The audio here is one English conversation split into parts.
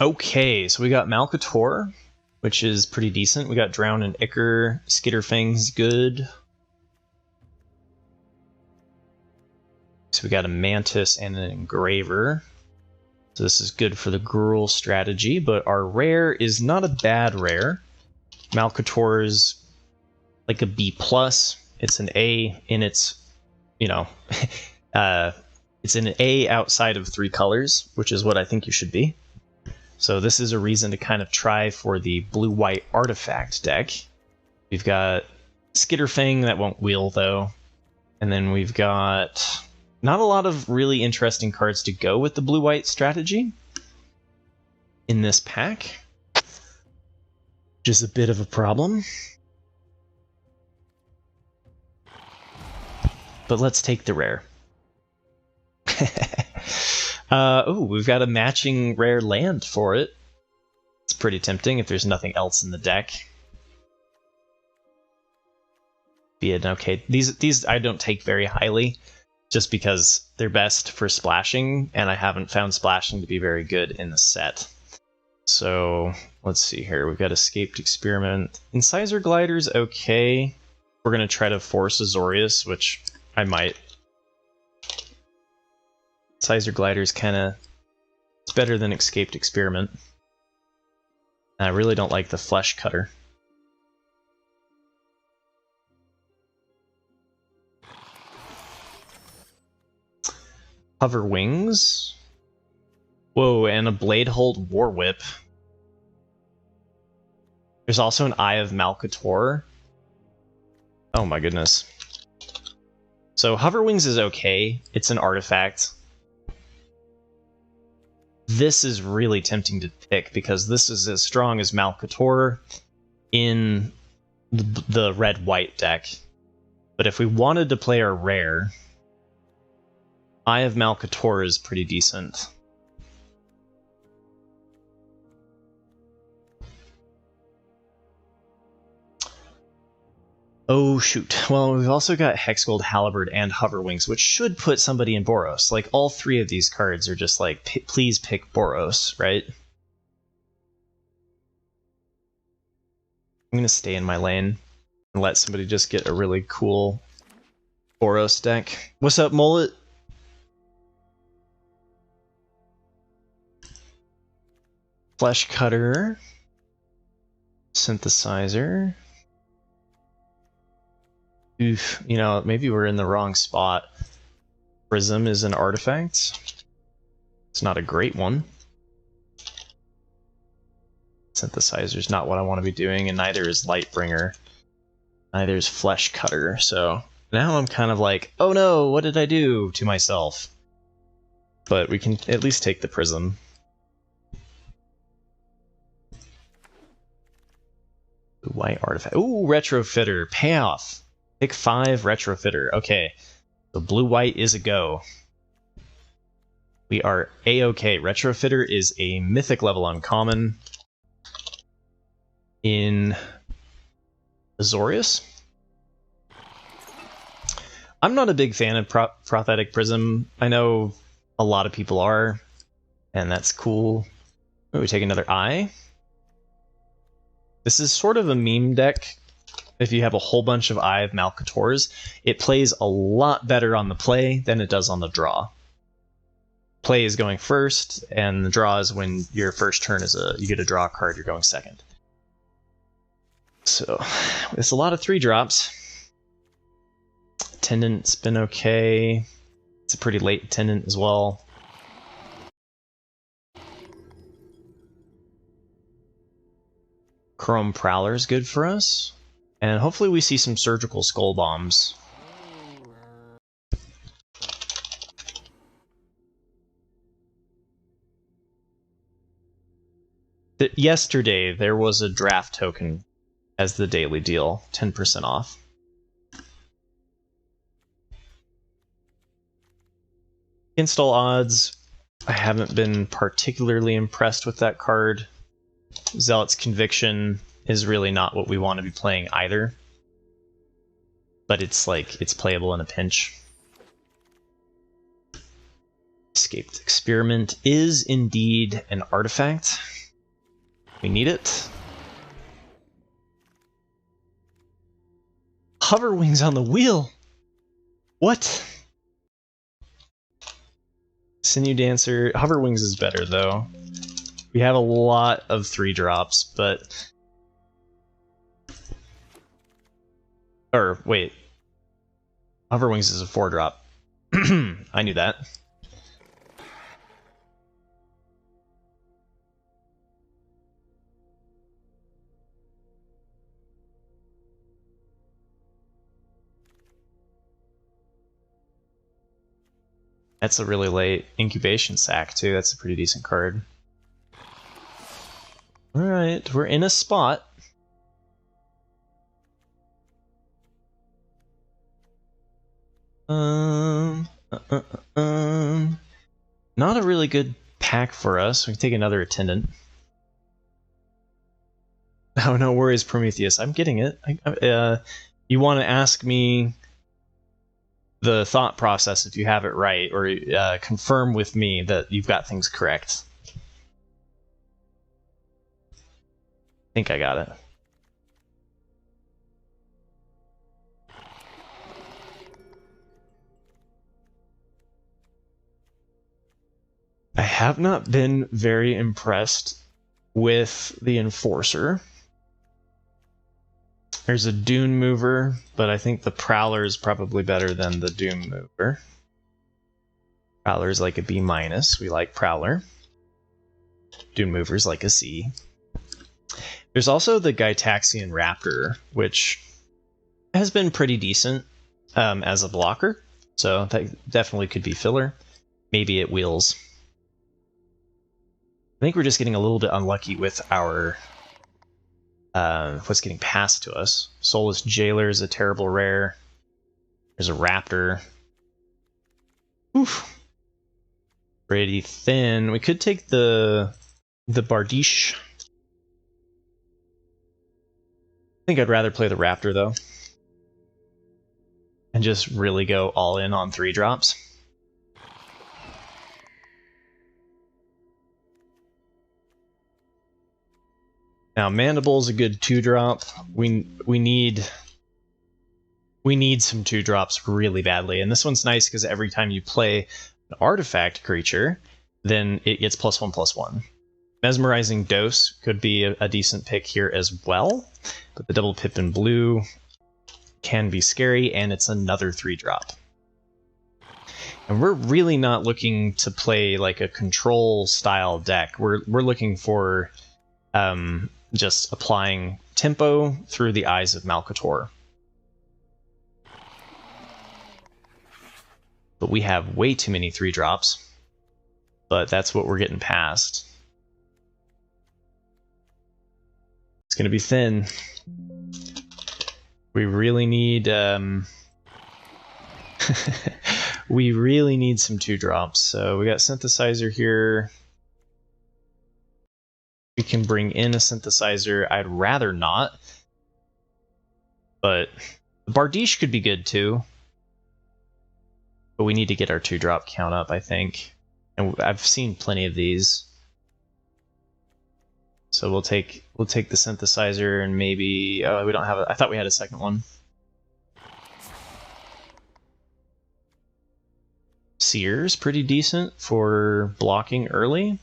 Okay, so we got Malcator, which is pretty decent. We got Drown and Ichor. Skitterfang's good. So we got a Mantis and an Engraver. So this is good for the Gruul strategy, but our rare is not a bad rare. Malcator's like a B+. It's an A in its, you know, it's an A outside of 3 colors, which is what I think you should be. So this is a reason to kind of try for the blue-white artifact deck. We've got Skitterfang, that won't wheel though. And then we've got not a lot of really interesting cards to go with the blue-white strategy in this pack, which is a bit of a problem. But let's take the rare. Oh, we've got a matching rare land for it. It's pretty tempting if there's nothing else in the deck. Okay, these I don't take very highly, just because they're best for splashing, and I haven't found splashing to be very good in the set. So let's see here. We've got Escaped Experiment. Incisor Glider's okay. We're gonna try to force Azorius, which I might. Incisor Glider's kinda, it's better than Escaped Experiment. And I really don't like the Flesh Cutter. Hover Wings. Whoa, and a Bladehold War Whip. There's also an Eye of Malcator. Oh my goodness. So Hover Wings is okay. It's an artifact. This is really tempting to pick because this is as strong as Malcator in the red-white deck. But if we wanted to play our rare, Eye of Malcator is pretty decent. Oh shoot. Well, we've also got Hexgold Halberd and Hoverwings, which should put somebody in Boros. Like, all 3 of these cards are just like, please pick Boros, right? I'm gonna stay in my lane and let somebody just get a really cool Boros deck. What's up, Mullet? Flesh Cutter. Synthesizer. Oof, you know, maybe we're in the wrong spot. Prism is an artifact. It's not a great one. Synthesizer's not what I want to be doing, and neither is Lightbringer. Neither is Flesh Cutter, so now I'm kind of like, oh no, what did I do to myself? But we can at least take the Prism. White artifact. Ooh, Retrofitter. Payoff. Pick 5 Retrofitter. Okay. So blue-white is a go. We are A-okay. Retrofitter is a mythic level uncommon in Azorius. I'm not a big fan of Prophetic Prism. I know a lot of people are, and that's cool. Oh, we take another Eye. This is sort of a meme deck. If you have a whole bunch of Eye of Malcators, it plays a lot better on the play than it does on the draw. Play is going first, and the draw is when your first turn is you get to draw a card, you're going second. So, it's a lot of 3-drops. Attendant's been okay. It's a pretty late Attendant as well. Chrome Prowler's good for us. And hopefully we see some Surgical Skull Bombs. Yesterday, there was a draft token as the daily deal, 10% off. Against all odds, I haven't been particularly impressed with that card. Zealot's Conviction is really not what we want to be playing either. But it's like, it's playable in a pinch. Escaped Experiment is indeed an artifact. We need it. Hover wings on the wheel! What? Sinew Dancer. Hover wings is better, though. We have a lot of 3-drops, but... Or, wait. Hover wings is a 4-drop. I knew that. That's a really late incubation sack, too. That's a pretty decent card. Alright, we're in a spot. Not a really good pack for us. We can take another attendant. Oh, no worries, Prometheus. I'm getting it. You want to ask me the thought process if you have it right, or confirm with me that you've got things correct. I think I got it. I have not been very impressed with the Enforcer. There's a Dune Mover, but I think the Prowler is probably better than the Doom Mover. Prowler's like a B-. We like Prowler. Dune Mover's like a C. There's also the Gitaxian Raptor, which has been pretty decent as a blocker, so that definitely could be filler. Maybe it wheels. I think we're just getting a little bit unlucky with our what's getting passed to us. Soulless Jailer is a terrible rare. There's a Raptor. Oof. Pretty thin. We could take the Bardiche. I think I'd rather play the Raptor, though. And just really go all in on 3-drops. Now, Mandible's a good 2-drop. We need some 2-drops really badly. And this one's nice because every time you play an artifact creature, then it gets +1/+1. Mesmerizing Dose could be a decent pick here as well. But the double pip in blue can be scary, and it's another 3-drop. And we're really not looking to play like a control style deck. We're looking for just applying tempo through the Eyes of Malcator. But we have way too many 3-drops. But that's what we're getting past. It's going to be thin. We really need we really need some 2-drops. So we got Synthesizer here. We can bring in a Synthesizer. I'd rather not. But the Bardiche could be good too. But we need to get our 2-drop count up, I think. And I've seen plenty of these. So we'll take the Synthesizer and maybe we don't have I thought we had a second one. Seer's pretty decent for blocking early.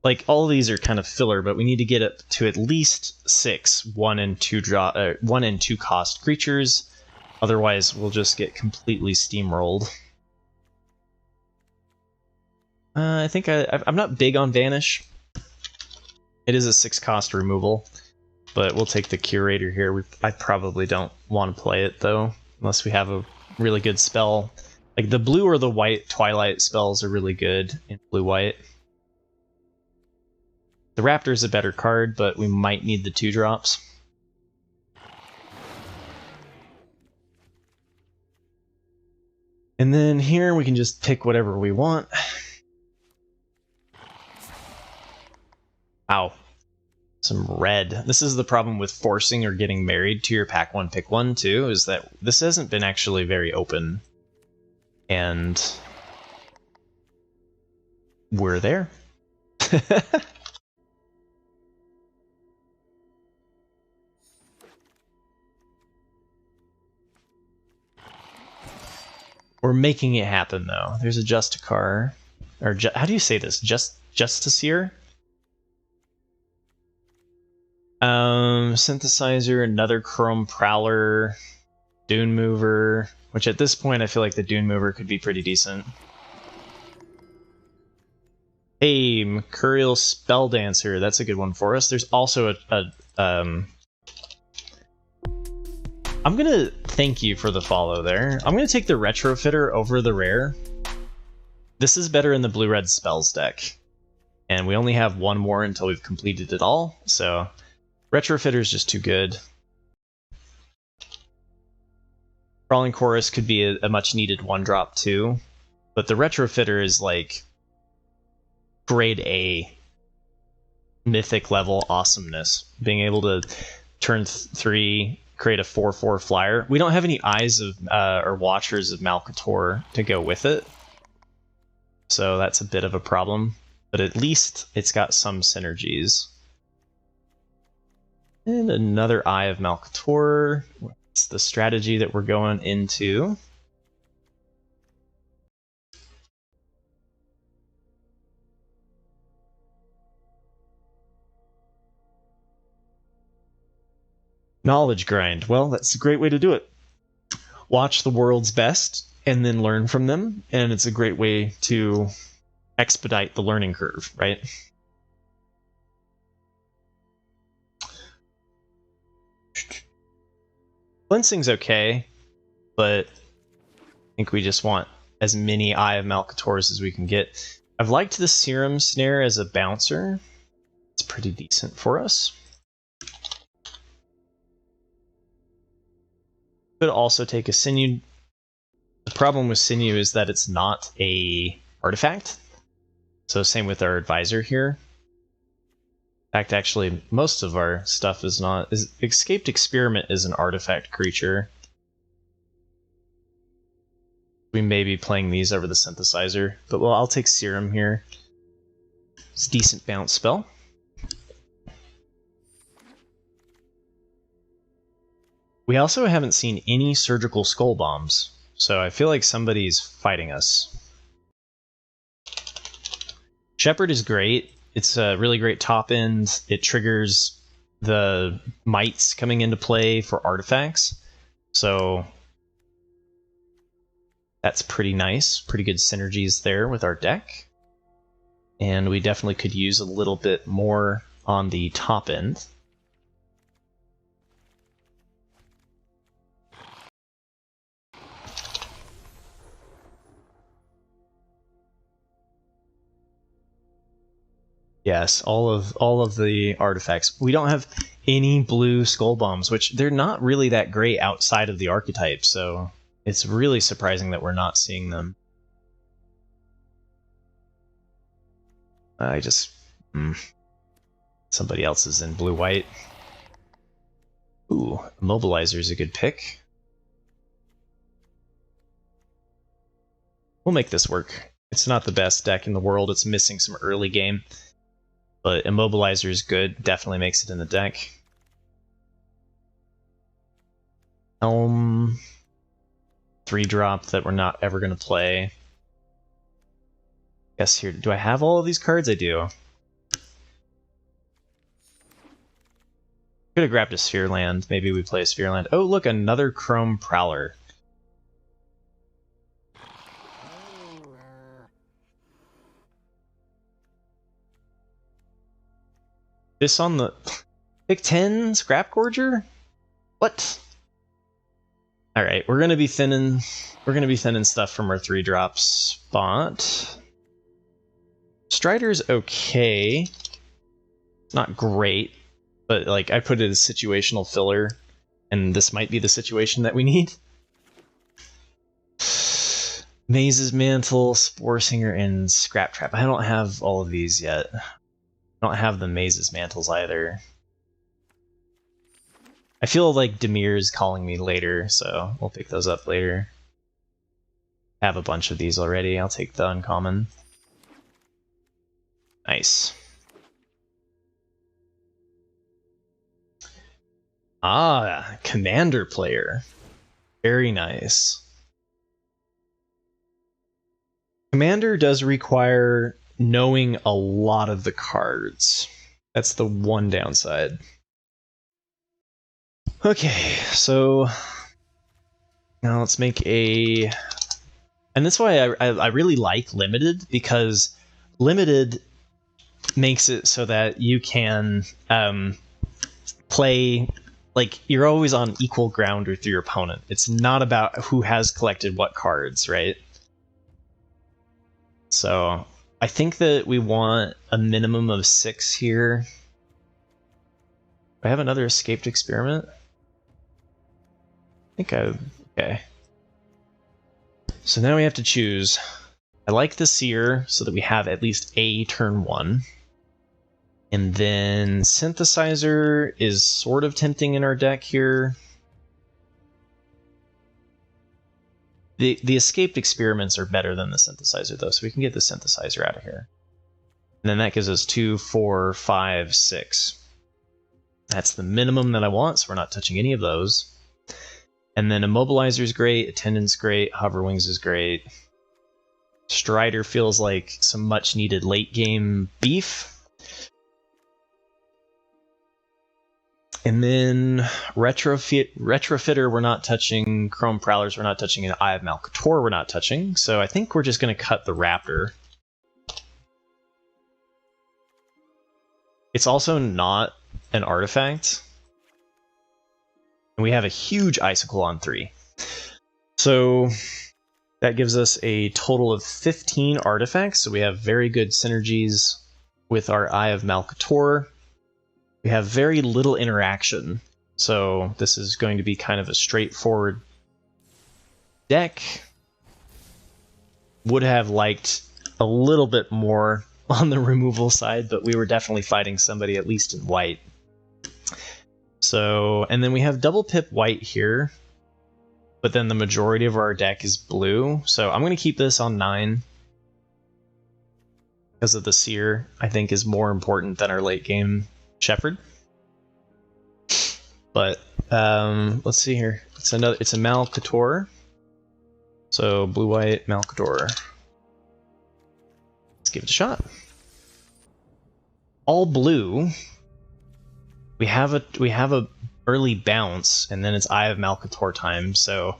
Like, all of these are kind of filler, but we need to get it to at least 6 1 and 2 cost creatures. Otherwise, we'll just get completely steamrolled. I think I'm not big on Vanish. It is a 6-cost removal, but we'll take the Curator here. I probably don't want to play it, though, unless we have a really good spell. Like, the blue or the white Twilight spells are really good in blue-white. The Raptor is a better card, but we might need the 2-drops. And then here we can just pick whatever we want. Ow. Some red. This is the problem with forcing or getting married to your pack 1 pick 1 too, is that this hasn't been actually very open. And we're there. We're making it happen, though. There's a Justicar, or how do you say this? Justiciar? Synthesizer, another Chrome Prowler, Dune Mover, which at this point I feel like the Dune Mover could be pretty decent. Hey, Mercurial Spelldancer, that's a good one for us. There's also I'm gonna thank you for the follow there. I'm gonna take the Retrofitter over the rare. This is better in the blue-red spells deck. And we only have one more until we've completed it all, so Retrofitter is just too good. Crawling Chorus could be a much-needed 1-drop too, but the Retrofitter is like grade A mythic level awesomeness. Being able to turn 3, create a 4/4 flyer. We don't have any Eyes of or Watchers of Malcator to go with it, so that's a bit of a problem. But at least it's got some synergies. And another Eye of Malcator. It's the strategy that we're going into. Knowledge grind. Well, that's a great way to do it. Watch the world's best and then learn from them, and it's a great way to expedite the learning curve, right? Cleansing's okay, but I think we just want as many Eye of Malcators as we can get. I've liked the Serum Snare as a bouncer. It's pretty decent for us. Could also take a Sinew. The problem with Sinew is that it's not a artifact. So same with our advisor here. In fact, actually, most of our stuff is not. Escaped Experiment is an artifact creature. We may be playing these over the synthesizer, but well, I'll take Serum here. It's a decent bounce spell. We also haven't seen any Surgical Skull Bombs, so I feel like somebody's fighting us. Shepherd is great. It's a really great top end. It triggers the mites coming into play for artifacts. So that's pretty nice. Pretty good synergies there with our deck. And we definitely could use a little bit more on the top end. Yes, all of the artifacts. We don't have any blue skull bombs, which they're not really that great outside of the archetype, so it's really surprising that we're not seeing them. Somebody else is in blue-white. Ooh, Immobilizer's a good pick. We'll make this work. It's not the best deck in the world. It's missing some early game. But Immobilizer is good, definitely makes it in the deck. Helm, 3-drop that we're not ever going to play. Guess here, do I have all of these cards? I do. Could have grabbed a Sphere Land. Maybe we play a Sphere Land. Oh, look, another Chrome Prowler. This on the pick 10 Scrap Gorger? What? All right, we're gonna be thinning stuff from our 3-drop spot. Strider's okay. It's not great, but like I put it as situational filler, and this might be the situation that we need. Maze's Mantle, Spore Singer, and Scrap Trap. I don't have all of these yet. I don't have the Maze's Mantles either. I feel like Demir's calling me later, so we'll pick those up later. have a bunch of these already. I'll take the uncommon. Nice. Ah, commander player. Very nice. Commander does require knowing a lot of the cards. That's the one downside. Okay, so now let's make a... And that's why I really like Limited, because Limited makes it so that you can play... Like, you're always on equal ground with your opponent. It's not about who has collected what cards, right? So, I think that we want a minimum of 6 here. Do I have another escaped experiment? I think okay. So now we have to choose. I like the Seer, so that we have at least a turn 1. And then Synthesizer is sort of tempting in our deck here. The escaped experiments are better than the Synthesizer, though, so we can get the Synthesizer out of here. And then that gives us 2, 4, 5, 6. That's the minimum that I want, so we're not touching any of those. And then Immobilizer is great, Attendant's great, Hoverwings is great. Strider feels like some much needed late game beef. And then Retrofitter we're not touching, Chrome Prowlers we're not touching, and Eye of Malcator we're not touching. So I think we're just going to cut the Raptor. It's also not an artifact. And we have a huge Icicle on 3. So that gives us a total of 15 artifacts. So we have very good synergies with our Eye of Malcator. We have very little interaction, so this is going to be kind of a straightforward deck. Would have liked a little bit more on the removal side, but we were definitely fighting somebody at least in white. So, and then we have double pip white here, but then the majority of our deck is blue, so I'm going to keep this on 9. Because of the Seer, I think is more important than our late game Shepherd. But let's see here. It's a Malcator. So blue-white Malcator. Let's give it a shot. All blue. We have a early bounce, and then it's Eye of Malcator time. So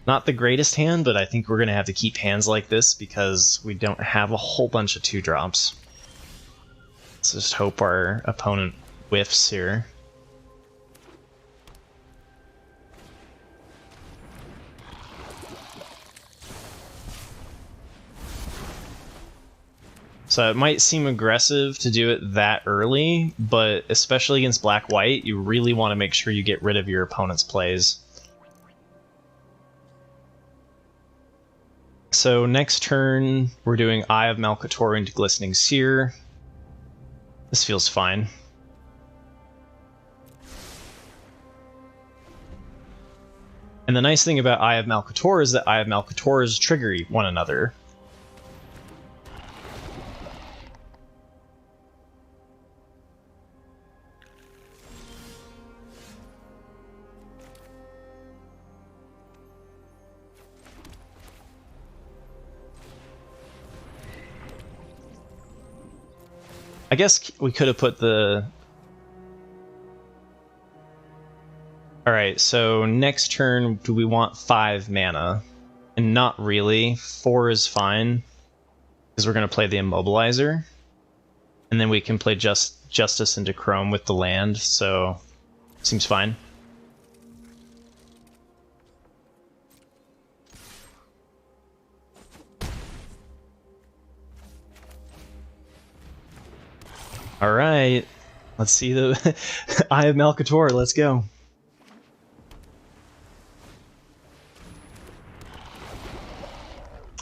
not the greatest hand, but I think we're gonna have to keep hands like this because we don't have a whole bunch of 2-drops. Let's just hope our opponent whiffs here. So it might seem aggressive to do it that early, but especially against black-white, you really want to make sure you get rid of your opponent's plays. So next turn, we're doing Eye of Malcator into Glistening Seer. This feels fine. And the nice thing about Eye of Malcator is that Eye of Malcators trigger one another. I guess we could have put the... Alright, so next turn, do we want 5 mana? And not really. 4 is fine. Because we're going to play the Immobilizer. And then we can play Justice into Chrome with the land, so... Seems fine. Alright, let's see the Eye of Malcator, let's go.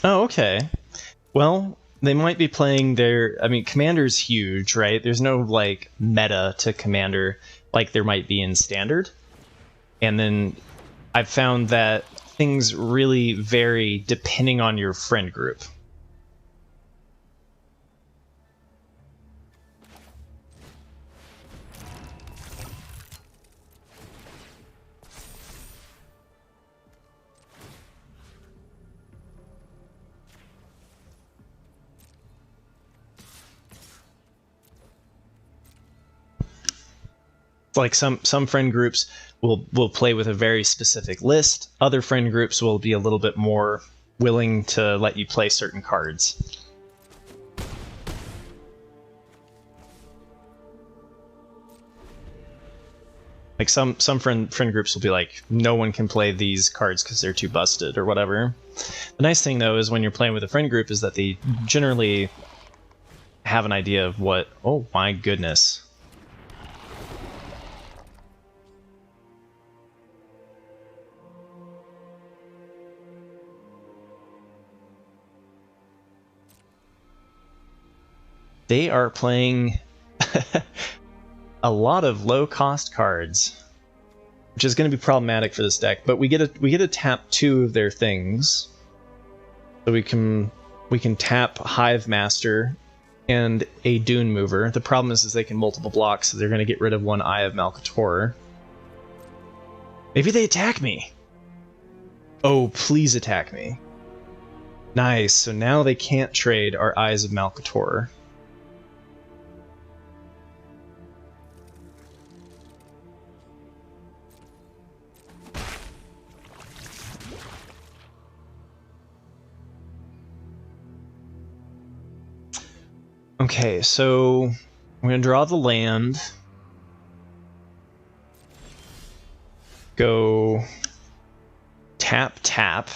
Oh, okay. Well, they might be playing their... I mean, Commander's huge, right? There's no, like, meta to Commander like there might be in Standard. And then I've found that things really vary depending on your friend group. Like some friend groups will play with a very specific list. Other friend groups will be a little bit more willing to let you play certain cards. Like some friend groups will be like, no one can play these cards because they're too busted or whatever. The nice thing though is when you're playing with a friend group is that they generally have an idea of what. Oh my goodness. They are playing a lot of low-cost cards, which is going to be problematic for this deck. But we get to tap 2 of their things, so we can tap Hive Master and a Dune Mover. The problem is they can multiple blocks, so they're going to get rid of 1 Eye of Malcator. Maybe they attack me. Oh, please attack me. Nice. So now they can't trade our Eyes of Malcator. Okay, so I'm going to draw the land. Go tap, tap.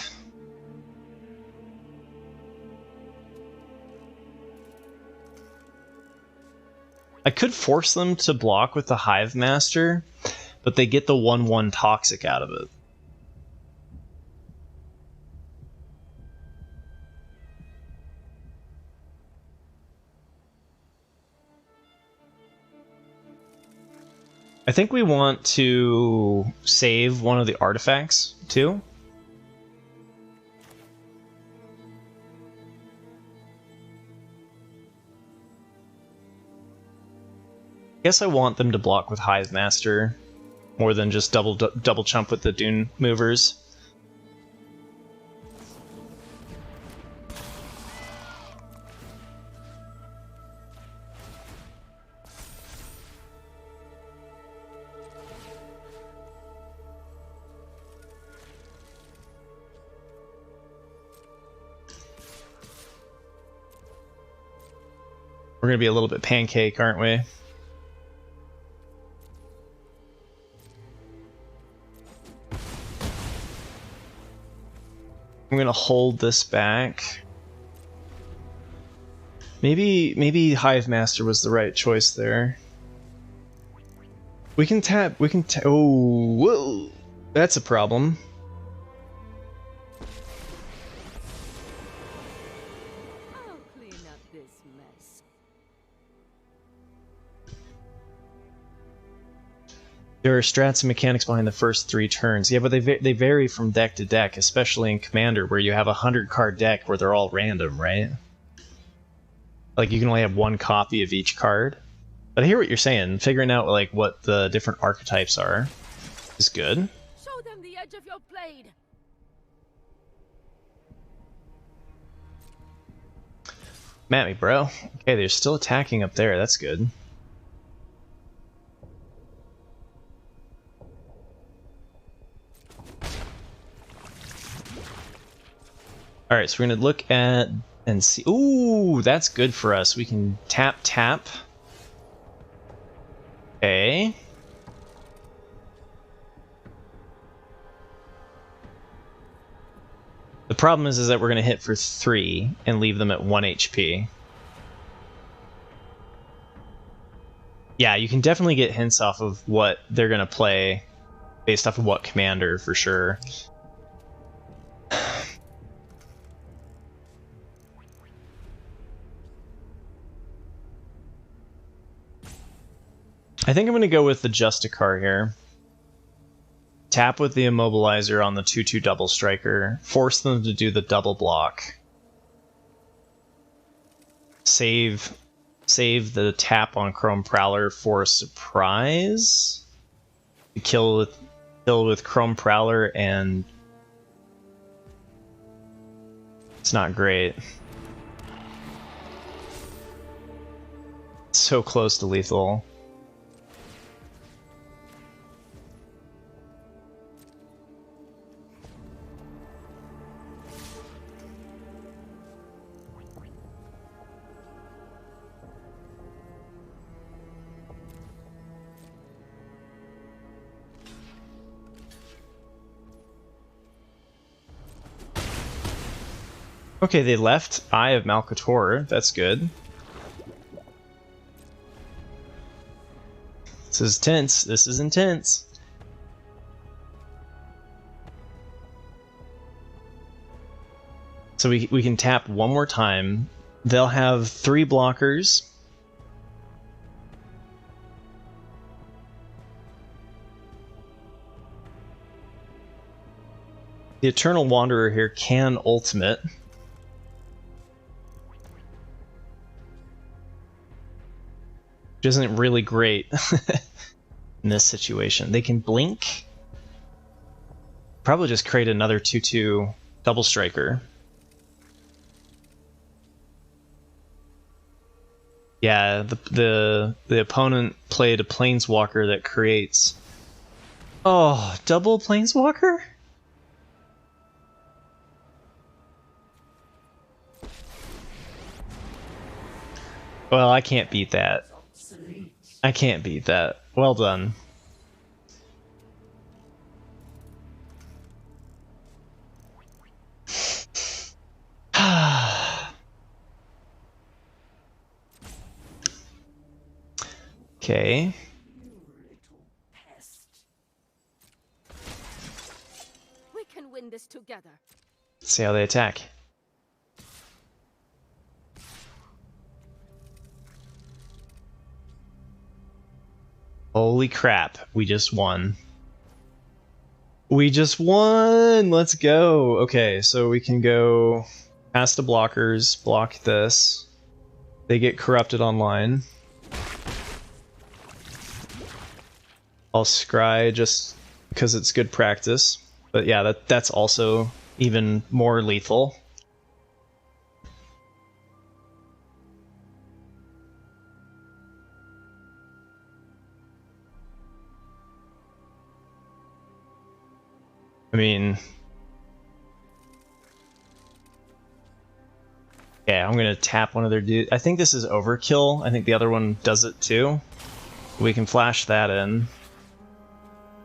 I could force them to block with the Hive Master, but they get the 1/1 Toxic out of it. I think we want to save one of the artifacts, too. I guess I want them to block with Hive Master more than just double chump with the Dune Movers. We're going to be a little bit pancake, aren't we? I'm going to hold this back. Maybe Hive Master was the right choice there. We can tap, oh, whoa! That's a problem. There are strats and mechanics behind the first 3 turns. Yeah, but they vary from deck to deck, especially in Commander, where you have a 100-card deck where they're all random, right? Like, you can only have 1 copy of each card. But I hear what you're saying. Figuring out, like, what the different archetypes are is good. Show them the edge of your blade. Mad me, bro. Okay, they're still attacking up there. That's good. Alright, so we're going to look at and see. Ooh, that's good for us. We can tap, tap. Okay. The problem is that we're going to hit for 3 and leave them at 1 HP. Yeah, you can definitely get hints off of what they're going to play based off of what commander, for sure. I think I'm going to go with the Justicar here. Tap with the immobilizer on the 2/2 double striker. Force them to do the double block. Save the tap on Chrome Prowler for a surprise. Kill with Chrome Prowler, and it's not great. So close to lethal. Okay, they left Eye of Malcator. That's good. This is tense. This is intense. So we can tap one more time. They'll have 3 blockers. The Eternal Wanderer here can ultimate. Which isn't really great in this situation. They can blink. Probably just create another 2/2 double striker. Yeah, the opponent played a planeswalker that creates... Oh, double planeswalker? Well, I can't beat that. I can't beat that. Well done. Okay. We can win this together. Let's see how they attack. Holy crap, we just won. We just won! Let's go! Okay, so we can go past the blockers, block this. They get corrupted online. I'll scry just because it's good practice. But yeah, that's also even more lethal. I mean... Yeah, I'm gonna tap one of their dudes. I think this is overkill. I think the other one does it too. We can flash that in.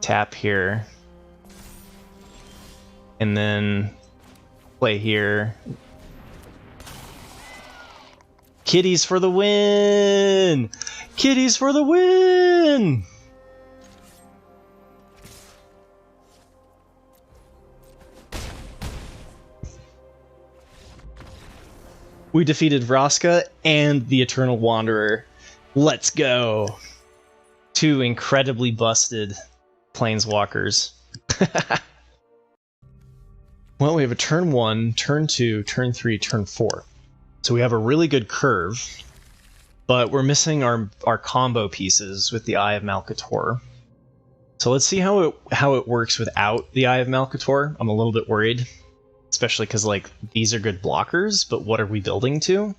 Tap here. And then play here. Kitties for the win! Kitties for the win! We defeated Vraska and the Eternal Wanderer. Let's go! 2 incredibly busted planeswalkers. Well, we have a turn 1, turn 2, turn 3, turn 4. So we have a really good curve, but we're missing our combo pieces with the Eye of Malcator. So let's see how it works without the Eye of Malcator. I'm a little bit worried. Especially because, like, these are good blockers, but what are we building to?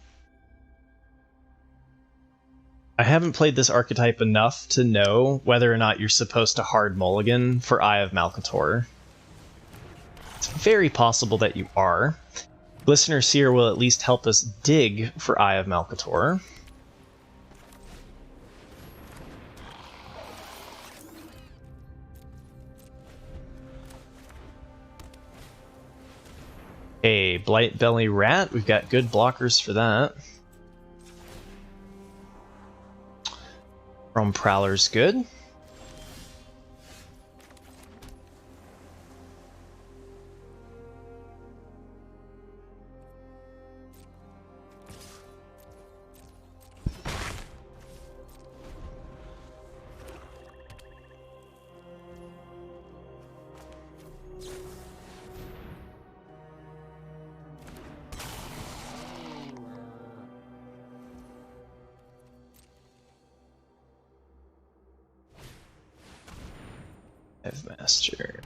I haven't played this archetype enough to know whether or not you're supposed to hard mulligan for Eye of Malcator. It's very possible that you are. Glistener Seer will at least help us dig for Eye of Malcator. A Blight Belly Rat, we've got good blockers for that. Chrome Prowler's good. Hive Master.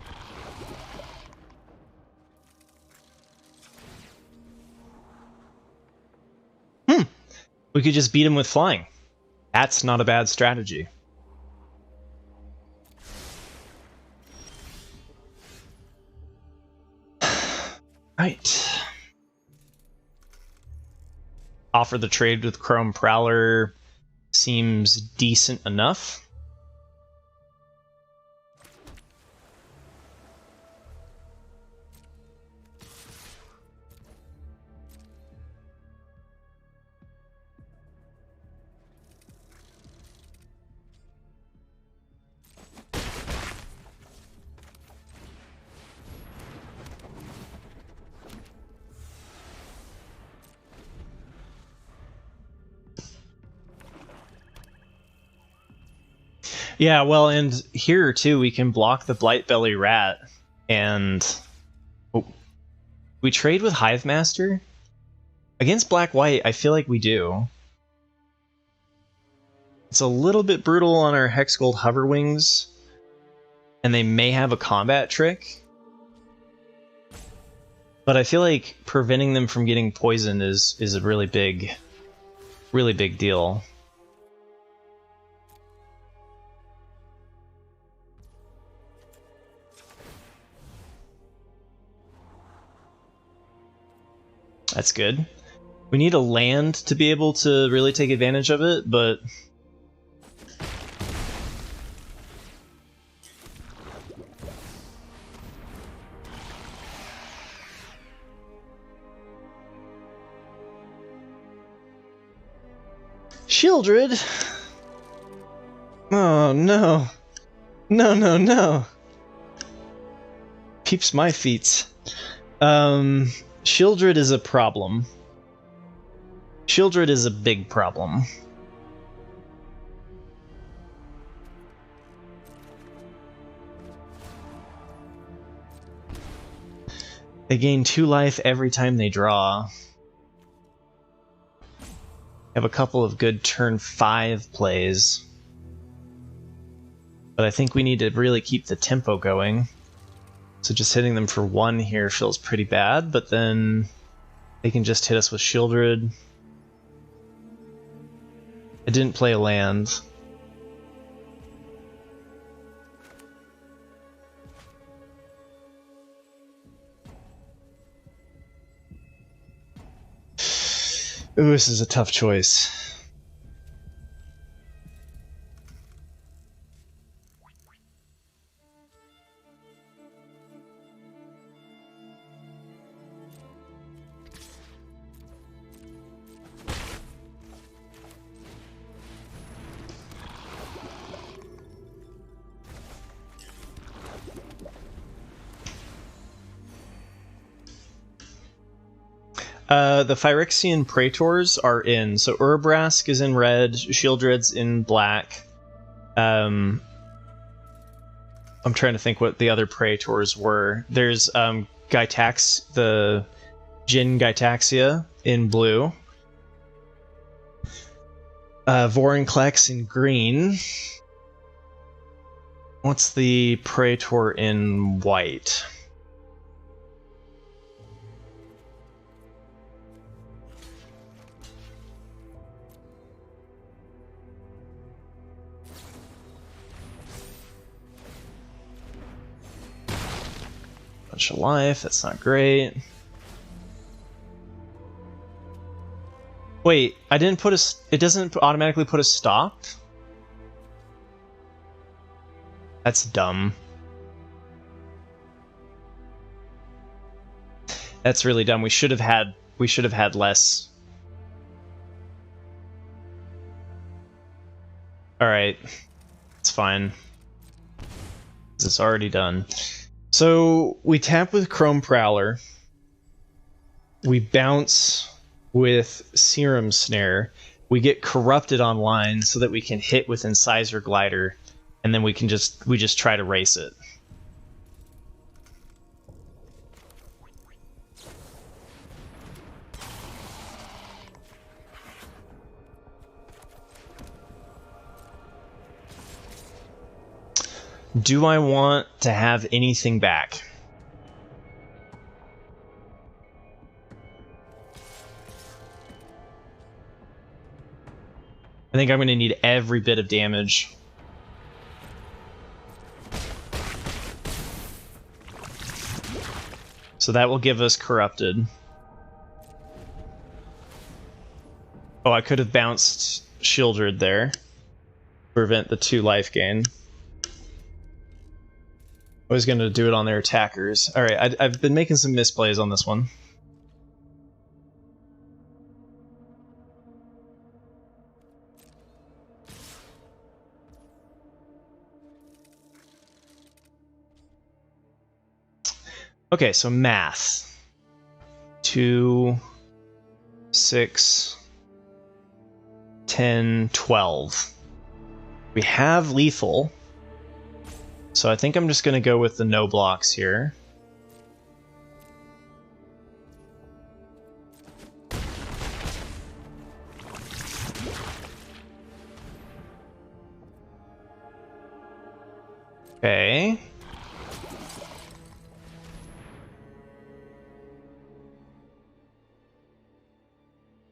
We could just beat him with flying. That's not a bad strategy. Right. Offer the trade with Chrome Prowler seems decent enough. Yeah, well, and here too we can block the Blightbelly Rat, and we trade with Hive Master against Black-White. I feel like we do. It's a little bit brutal on our Hex Gold Hoverwings, and they may have a combat trick, but I feel like preventing them from getting poisoned is a really big deal. That's good. We need a land to be able to really take advantage of it, but Shieldred? Oh no. No. Peeps my feet. Shieldred is a problem. Shieldred is a big problem. They gain 2 life every time they draw. Have a couple of good turn 5 plays. But I think we need to really keep the tempo going. So just hitting them for 1 here feels pretty bad, but then they can just hit us with Shieldred. I didn't play a land. Ooh, this is a tough choice. The Phyrexian Praetors are in. So Vraska is in red, Shieldred's in black. I'm trying to think what the other Praetors were. There's Gytax, the Jin Gytaxia in blue. Vorinclex in green. What's the Praetor in white? Bunch of life, that's not great. Wait, I didn't put a... It doesn't automatically put a stop? That's dumb. That's really dumb. We should have had less. Alright. It's fine. It's already done. So we tap with Chrome Prowler. We bounce with Serum Snare. We get corrupted online so that we can hit with Incisor Glider, and then we just try to race it. Do I want to have anything back? I think I'm going to need every bit of damage. So that will give us Corrupted. Oh, I could have bounced Shieldred there. Prevent the 2 life gain. I was going to do it on their attackers. Alright, I've been making some misplays on this one. Okay, so math. 2, 6, 10, 12. We have lethal. So I think I'm just going to go with the no blocks here. Okay.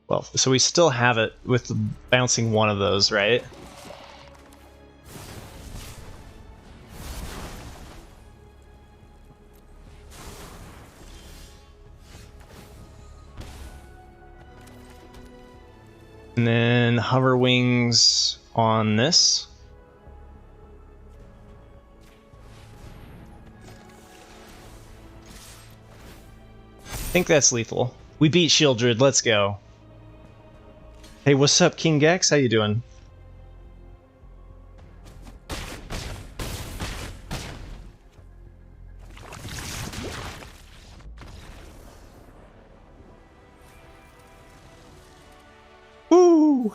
Well, so we still have it with bouncing one of those, right? And then hover wings on this. I think that's lethal. We beat Shieldred, let's go. Hey, what's up, King Gex? How you doing? Woo!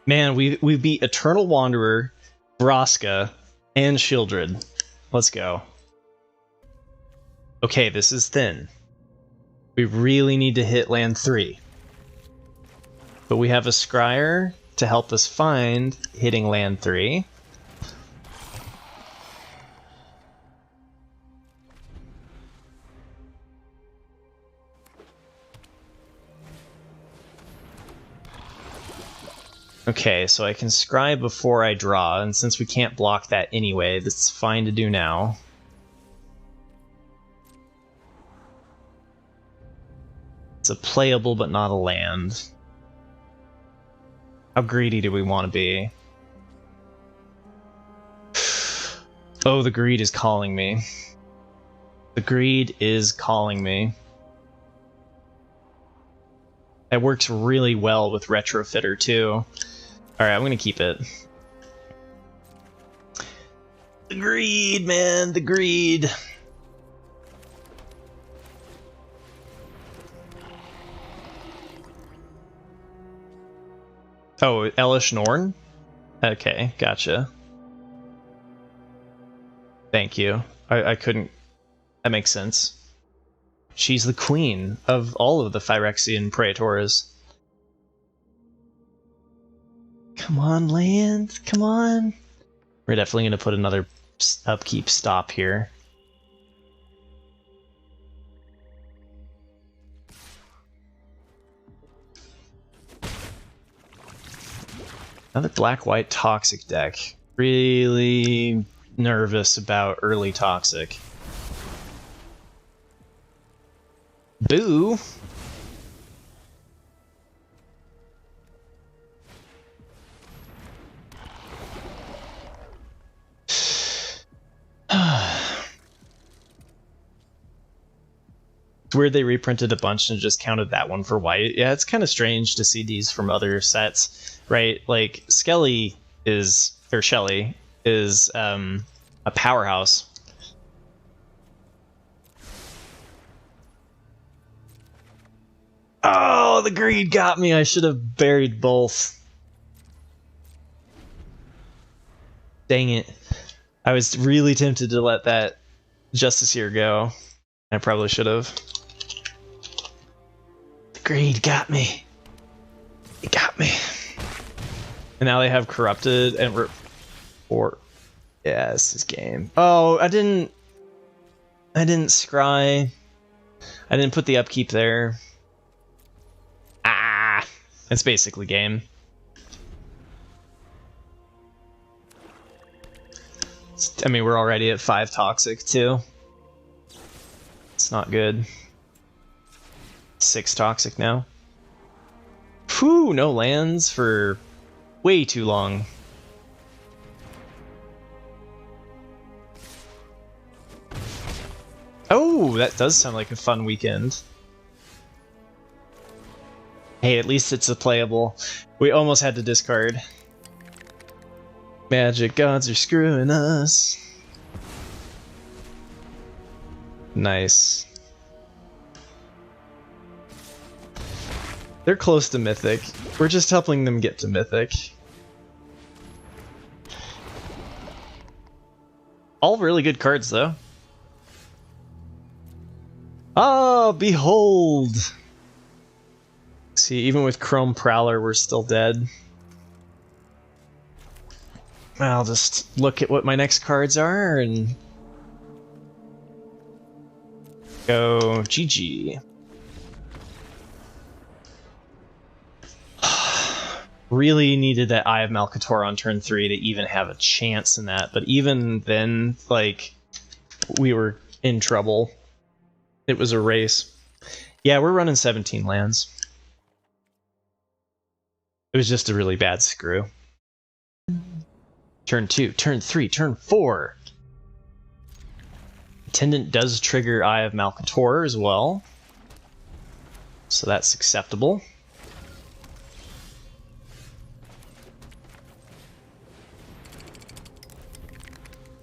Man, we beat Eternal Wanderer, Vraska, and Shieldred. Let's go. Okay, this is thin. We really need to hit land 3. But we have a Scryer to help us find hitting land 3. Okay, so I can scry before I draw, and since we can't block that anyway, that's fine to do now. It's a playable but not a land. How greedy do we want to be? Oh, the greed is calling me. The greed is calling me. That works really well with Retrofitter too. Alright, I'm gonna keep it. The greed, man, the greed. Oh, Elish Norn? Okay, gotcha. Thank you. I couldn't... That makes sense. She's the queen of all of the Phyrexian Praetors. Come on, land. Come on. We're definitely going to put another upkeep stop here. Another black-white toxic deck. Really nervous about early toxic. Boo! It's weird they reprinted a bunch and just counted that one for white. Yeah, it's kind of strange to see these from other sets, right? Like, Shelly is a powerhouse. Oh, the greed got me. I should have buried both. Dang it. I was really tempted to let that Justiciar go. I probably should have. The greed got me. It got me. And now they have Corrupted and Yeah, this is game. Oh, I didn't scry. I didn't put the upkeep there. Ah, it's basically game. I mean, we're already at 5 toxic too. It's not good. 6 toxic now. Whew, no lands for way too long. Oh, that does sound like a fun weekend. Hey, at least it's a playable. We almost had to discard. Magic gods are screwing us. Nice. They're close to Mythic. We're just helping them get to Mythic. All really good cards, though. Oh, behold! See, even with Chrome Prowler, we're still dead. I'll just look at what my next cards are and go GG. Really needed that Eye of Malcator on turn 3 to even have a chance in that, but even then, like, we were in trouble. It was a race. Yeah, we're running 17 lands. It was just a really bad screw. Turn 2, turn 3, turn 4. Attendant does trigger Eye of Malcator as well, so that's acceptable.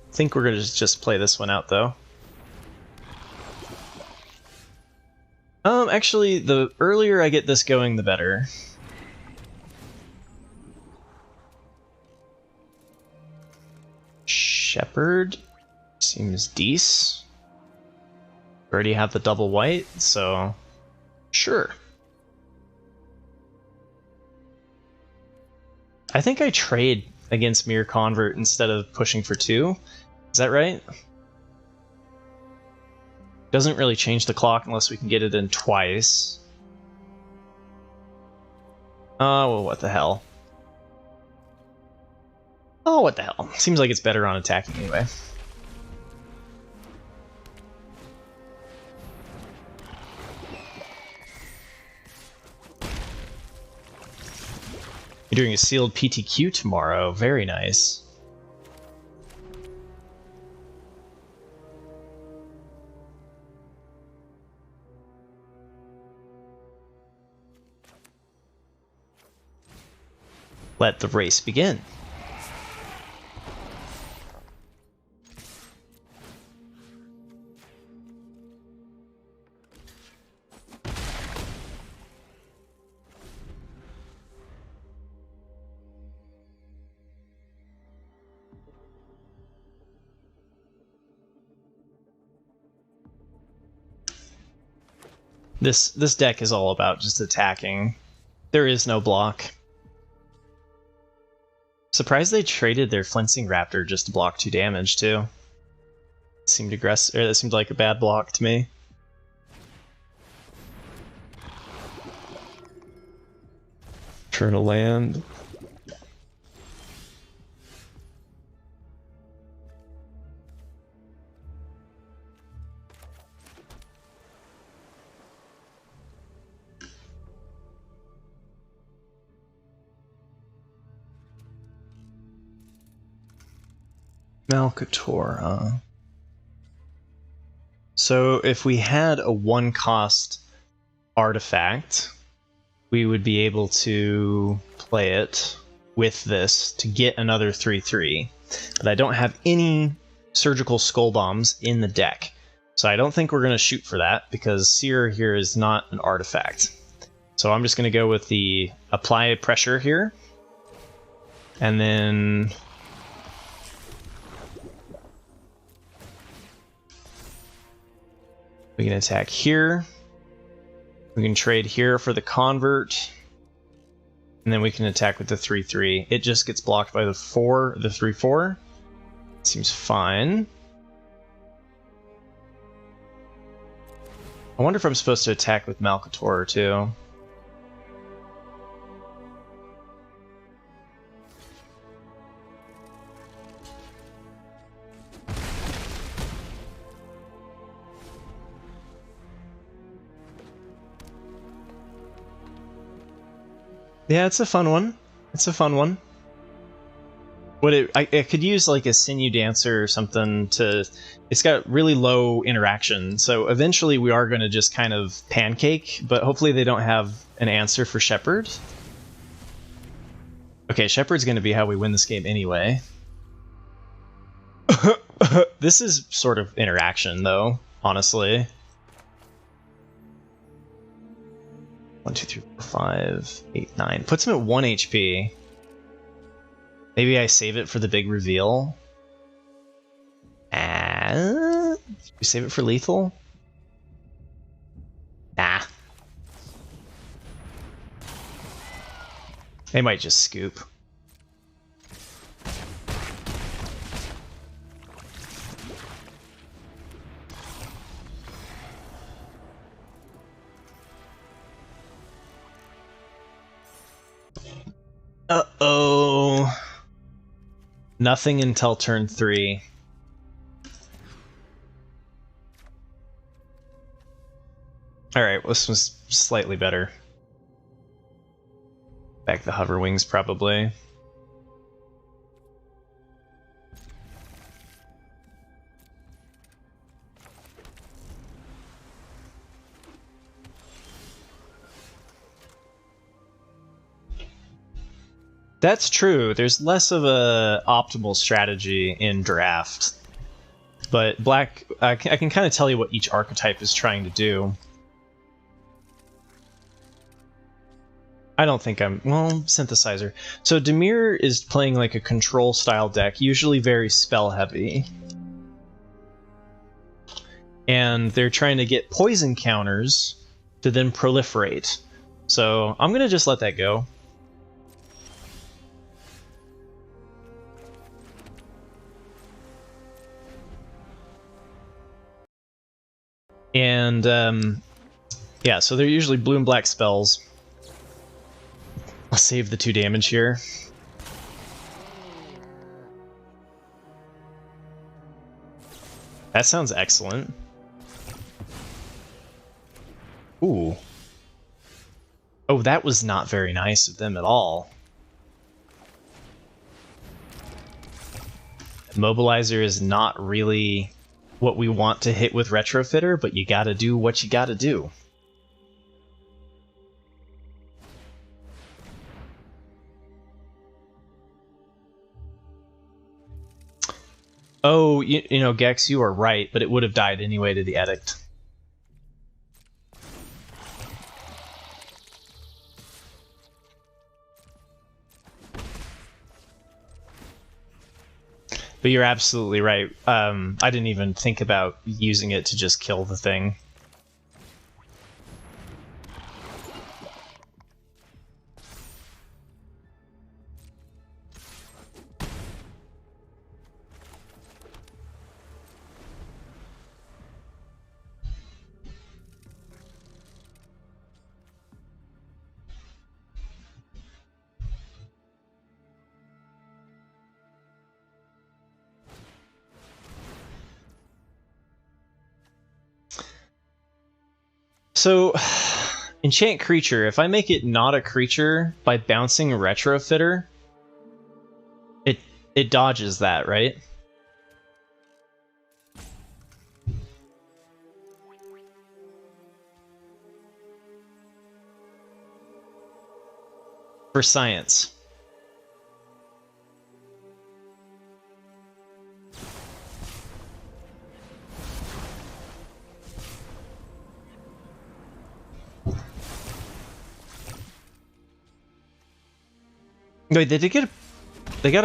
I think we're going to just play this one out, though. Actually, the earlier I get this going, the better. Shepherd seems decent. Already have the double white, so sure. I think I trade against Mirror Convert instead of pushing for 2. Is that right? Doesn't really change the clock unless we can get it in twice. Oh, well, what the hell. Oh, what the hell. Seems like it's better on attacking anyway. You're doing a sealed PTQ tomorrow. Very nice. Let the race begin. This deck is all about just attacking. There is no block. Surprised they traded their Flincing Raptor just to block 2 damage too. Seemed aggressive, or that seemed like a bad block to me. Turn a land. Malcator, huh? So if we had a 1-cost artifact, we would be able to play it with this to get another 3/3. But I don't have any Surgical Skull Bombs in the deck, so I don't think we're going to shoot for that because Seer here is not an artifact. So I'm just going to go with the Apply Pressure here, and then we can attack here. We can trade here for the Convert. And then we can attack with the 3/3. It just gets blocked by the 3/4. Let's seems fine. I wonder if I'm supposed to attack with Malcator too. Yeah, it's a fun one. It's a fun one. I could use like a Sinew Dancer or something to... It's got really low interaction, so eventually we are going to just kind of pancake, but hopefully they don't have an answer for Shepherd. Okay, Shepherd's going to be how we win this game anyway. This is sort of interaction, though, honestly. 1, 2, 3, 4, 5, 8, 9. Puts him at 1 HP. Maybe I save it for the big reveal. We save it for lethal? Nah. They might just scoop. Uh-oh. Nothing until turn 3. Alright, well, this was slightly better. Back the hover wings, probably. That's true. There's less of a optimal strategy in draft. But black, I can kind of tell you what each archetype is trying to do. I don't think I'm... Well, Synthesizer. So Dimir is playing like a control-style deck, usually very spell-heavy. And they're trying to get poison counters to then proliferate. So I'm going to just let that go. And, yeah, so they're usually blue and black spells. I'll save the 2 damage here. That sounds excellent. Ooh. Oh, that was not very nice of them at all. Mobilizer is not really what we want to hit with Retrofitter, but you gotta do what you gotta do. Oh, you know, Gex, you are right, but it would have died anyway to the Edict. But you're absolutely right. I didn't even think about using it to just kill the thing. So, enchant creature. If I make it not a creature by bouncing Retrofitter, it dodges that, right? For science. Wait, they got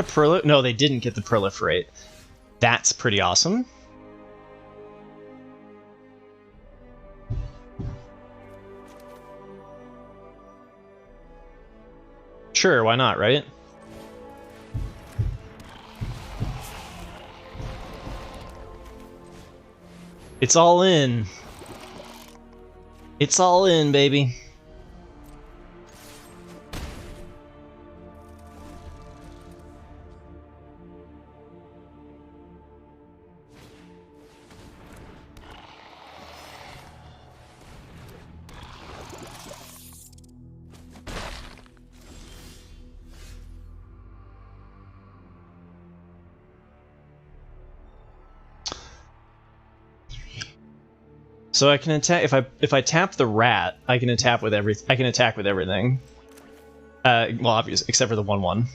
a no, they didn't get the proliferate. That's pretty awesome. Sure, why not, right? It's all in. It's all in, baby. So I can attack if I tap the rat, I can attack with everything. Well, obviously, except for the 1/1.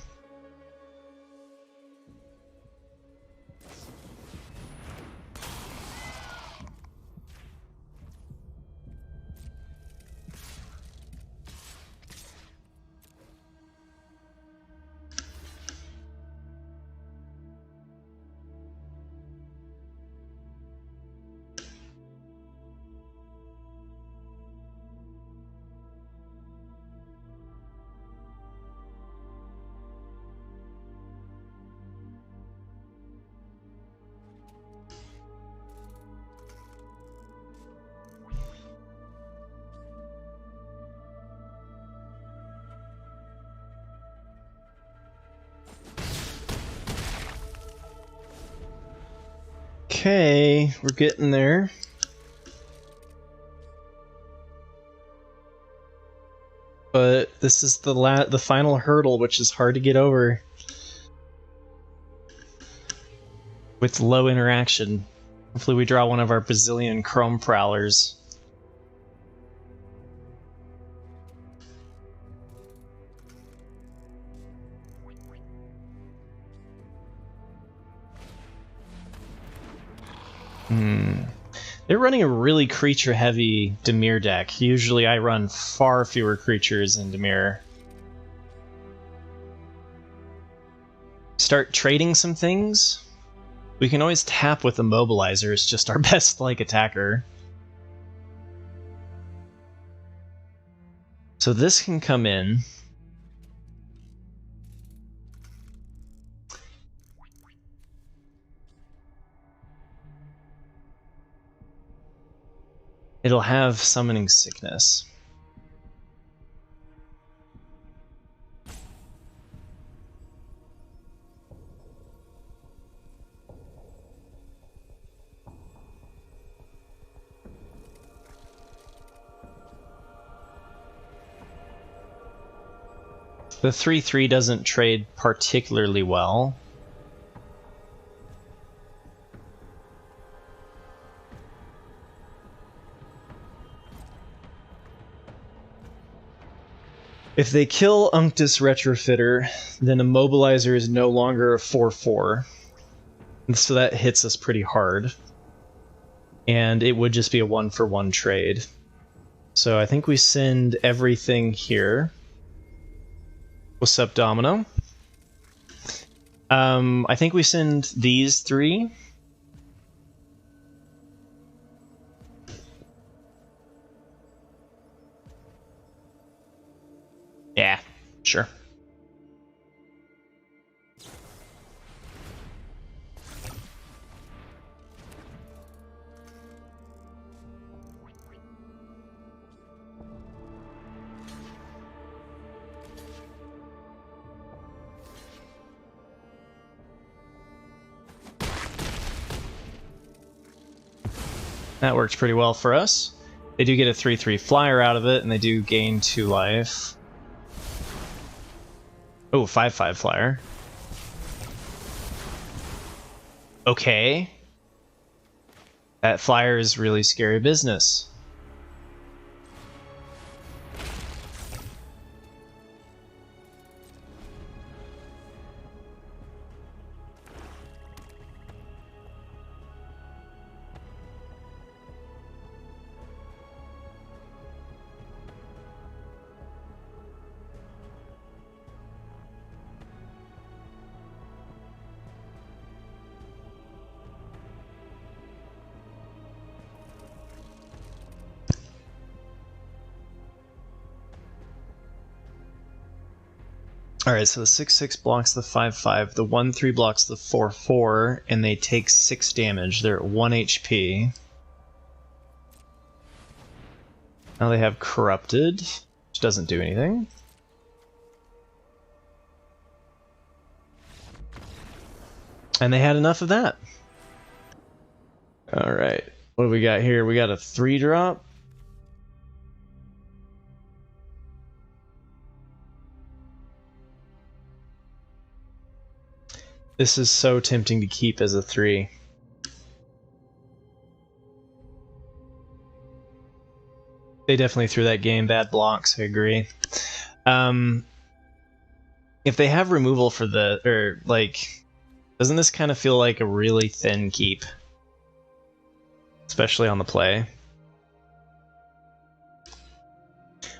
Okay, we're getting there. But this is the final hurdle, which is hard to get over with low interaction. Hopefully we draw one of our bazillion Chrome Prowlers. They're running a really creature-heavy Dimir deck. Usually I run far fewer creatures in Dimir. Start trading some things. We can always tap with Immobilizer. It's just our best like attacker. So this can come in. It'll have Summoning Sickness. The 3/3 doesn't trade particularly well. If they kill Unctus Retrofitter, then Immobilizer is no longer a 4/4. So that hits us pretty hard. And it would just be a 1-for-1 trade. So I think we send everything here. What's up, Domino? I think we send these 3. Yeah, sure. That works pretty well for us. They do get a 3/3 flyer out of it, and they do gain 2 life. Oh, 5/5 flyer. Okay. That flyer is really scary business. Alright, so the 6/6 blocks the 5/5, the 1/3 blocks the 4/4, and they take 6 damage. They're at 1 HP. Now they have Corrupted, which doesn't do anything. And they had enough of that. Alright, what do we got here? We got a 3-drop. This is so tempting to keep as a 3. They definitely threw that game bad blocks, I agree. If they have removal for the, or like, doesn't this kind of feel like a really thin keep? Especially on the play.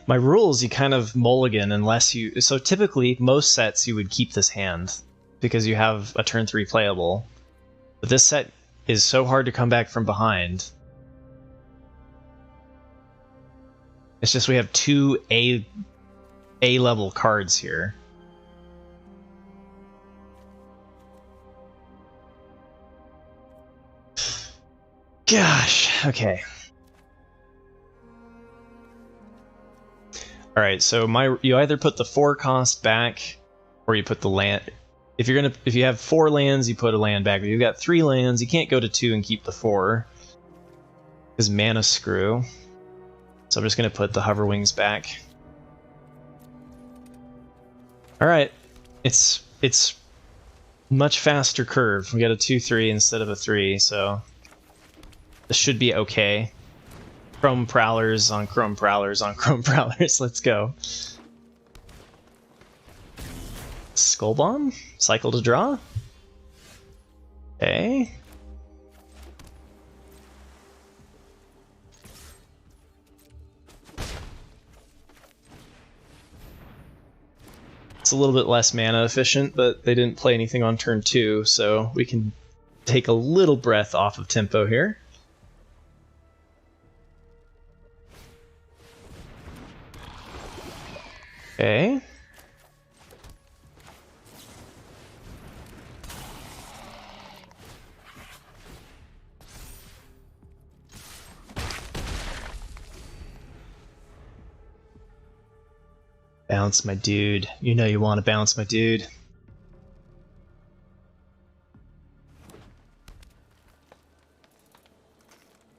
My rules, you kind of mulligan unless you, so typically most sets you would keep this hand because you have a turn 3 playable. But this set is so hard to come back from behind. It's just we have 2 A-level cards here. Gosh, okay. Alright, so you either put the 4 cost back, or you put the land. If you have 4 lands, you put a land back. If you've got 3 lands, you can't go to 2 and keep the 4. Because mana screw. So I'm just going to put the hover wings back. Alright. It's much faster curve. We got a 2-3 instead of a 3, so this should be okay. Chrome Prowlers on Chrome Prowlers on Chrome Prowlers. Let's go. Skull Bomb? Cycle to draw? Okay. It's a little bit less mana efficient, but they didn't play anything on turn 2, so we can take a little breath off of tempo here. Okay. Bounce, my dude. You know you want to bounce, my dude.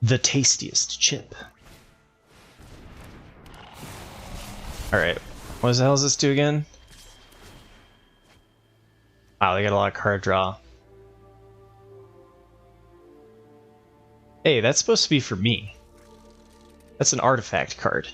The tastiest chip. Alright. What the hell does this do again? Wow, they got a lot of card draw. Hey, that's supposed to be for me. That's an artifact card.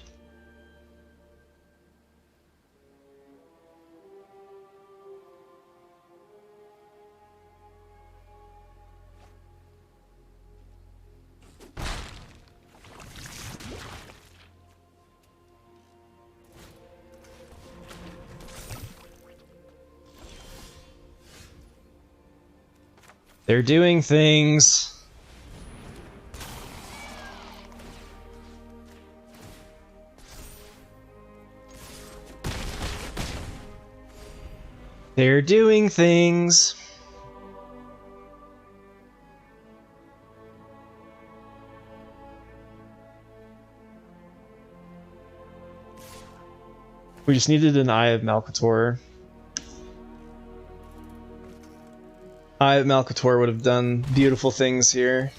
They're doing things. They're doing things. We just needed an Eye of Malcator. Eye of Malcator would have done beautiful things here.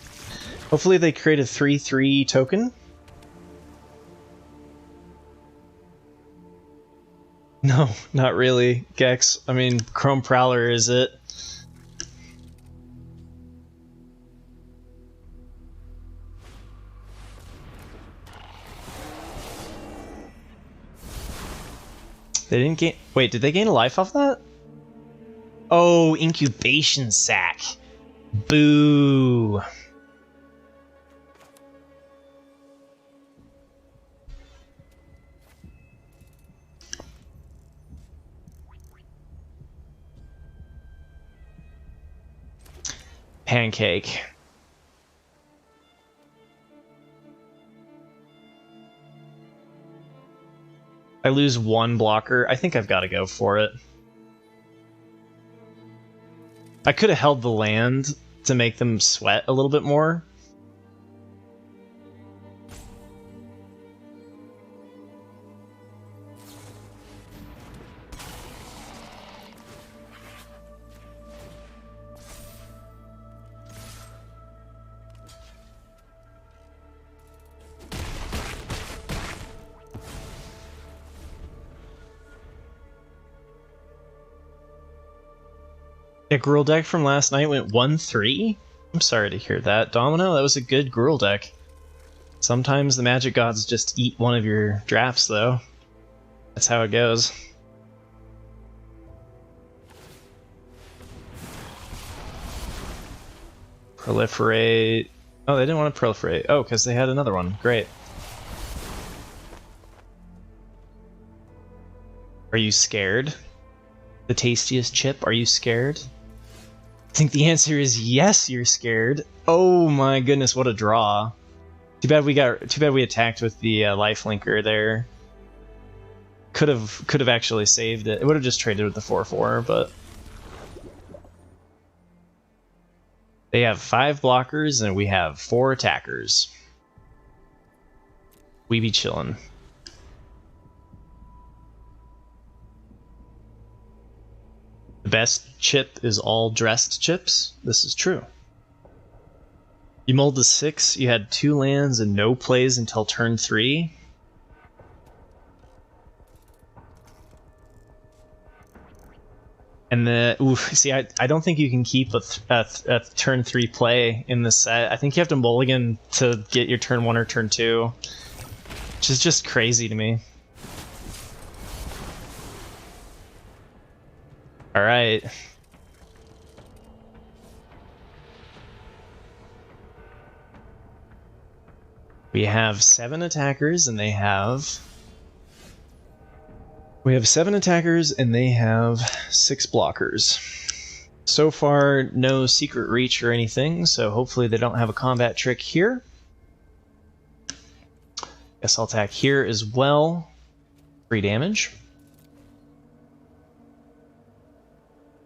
Hopefully they create a 3/3 token. No, not really, Gex. I mean, Chrome Prowler is it. They didn't gain... Wait, did they gain a life off that? Oh, incubation sac. Boo. Pancake. I lose 1 blocker. I think I've got to go for it. I could have held the land to make them sweat a little bit more. Yeah, Gruul deck from last night went 1-3. I'm sorry to hear that, Domino. That was a good Gruul deck. Sometimes the magic gods just eat one of your drafts, though. That's how it goes. Proliferate. Oh, they didn't want to proliferate. Oh, because they had another one. Great. Are you scared? The tastiest chip, are you scared? I think the answer is yes, you're scared. Oh my goodness, what a draw. Too bad we attacked with the lifelinker there. Could have actually saved it. It would have just traded with the 4/4, but they have 5 blockers and we have 4 attackers. We be chillin'. The best chip is all dressed chips. This is true. You mulled the 6, you had 2 lands and no plays until turn 3. And see, I don't think you can keep a turn 3 play in this set. I think you have to mulligan to get your turn 1 or turn 2. Which is just crazy to me. Alright. We have 7 attackers and they have... We have 7 attackers and they have 6 blockers. So far, no secret reach or anything, so hopefully they don't have a combat trick here. Guess I'll attack here as well. 3 damage.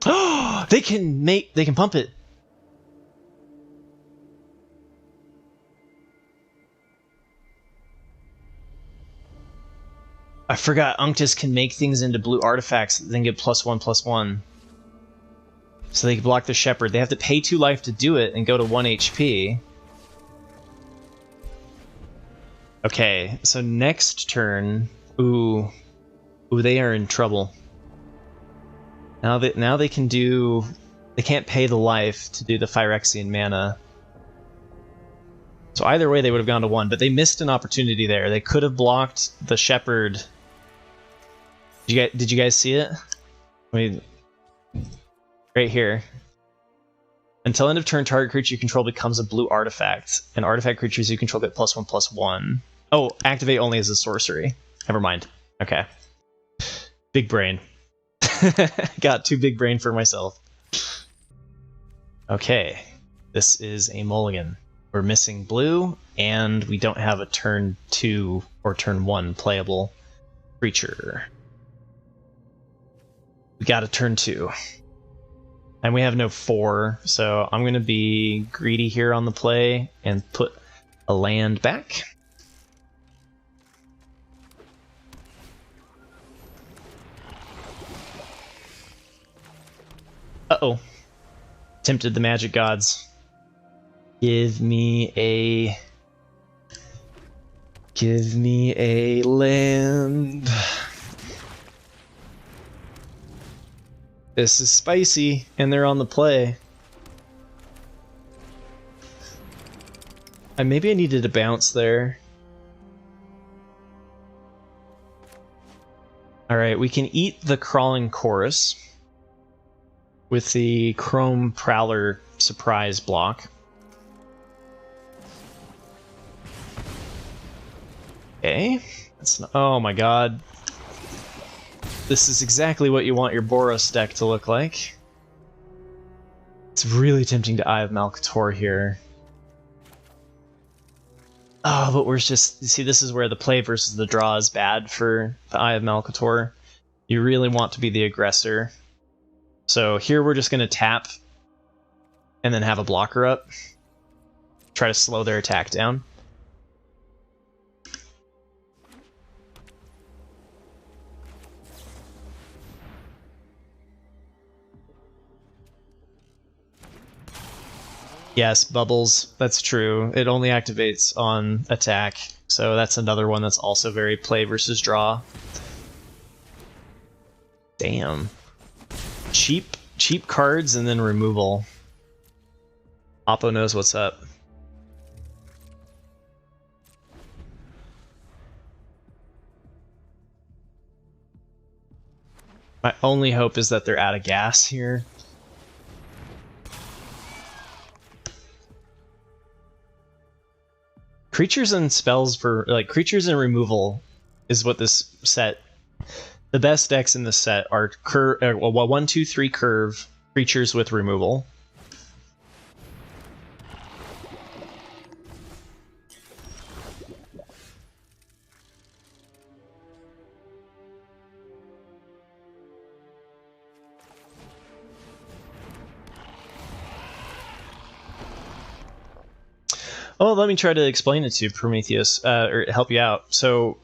Oh, they can pump it. I forgot Unctus can make things into blue artifacts that then get +1/+1. So they can block the Shepherd. They have to pay 2 life to do it and go to 1 HP. Okay, so next turn, ooh, they are in trouble. Now they can do, they can't pay the life to do the Phyrexian mana. So either way they would have gone to 1, but they missed an opportunity there. They could have blocked the Shepherd. Did you guys see it? I mean, right here. Until end of turn, target creature you control becomes a blue artifact, and artifact creatures you control get +1/+1. Oh, activate only as a sorcery. Never mind. Okay. Big brain. Got too big brain for myself. Okay. This is a mulligan. We're missing blue, and we don't have a turn 2 or turn 1 playable creature. We got a turn 2. And we have no 4, so I'm going to be greedy here on the play and put a land back. Uh-oh. Tempted the magic gods. Give me a land. This is spicy, and they're on the play. Maybe I needed to bounce there. Alright, we can eat the Crawling Chorus with the Chrome Prowler surprise block. Okay. That's not, oh my god. This is exactly what you want your Boros deck to look like. It's really tempting to Eye of Malcator here. Oh, but we're just... See, this is where the play versus the draw is bad for the Eye of Malcator. You really want to be the aggressor. So here we're just going to tap and then have a blocker up. Try to slow their attack down. Yes, bubbles. That's true. It only activates on attack. So that's another one that's also very play versus draw. Damn. Cheap cheap cards and then removal. Oppo knows what's up. My only hope is that they're out of gas here. Creatures and spells for, like, creatures and removal is what this set, the best decks in this set are 1, 2, 3 curve, creatures with removal. Oh, let me try to explain it to you, Prometheus, or help you out. So,